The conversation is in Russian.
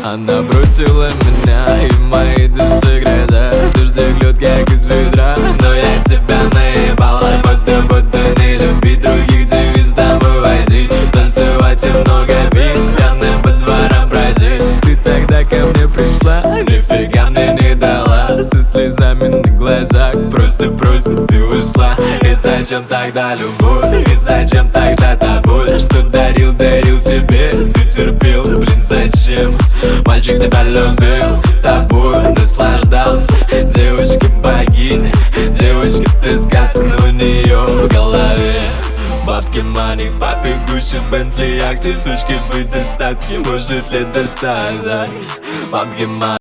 Она бросила меня, и в моей душе гроза. Дождик льет, как из ведра, но я тебя наебал. Буду не любить других, девиз с тобой возить, танцевать и много пить, пьяным по дворам бродить. Ты тогда ко мне пришла, нифига мне не дала, со слезами на глазах, просто ты ушла. И зачем тогда любовь, и зачем тогда тобой? Что дарил тебе, ты терпел, блин, зачем? Мальчик тебя любил, тобой наслаждался. Девочка богиня, девочка ты сказка, но у нее в голове бабки, мани, папи, Гуччи, Бентли, яхты, сучки, быть достатки, может ли достать, да? Бабки, мани.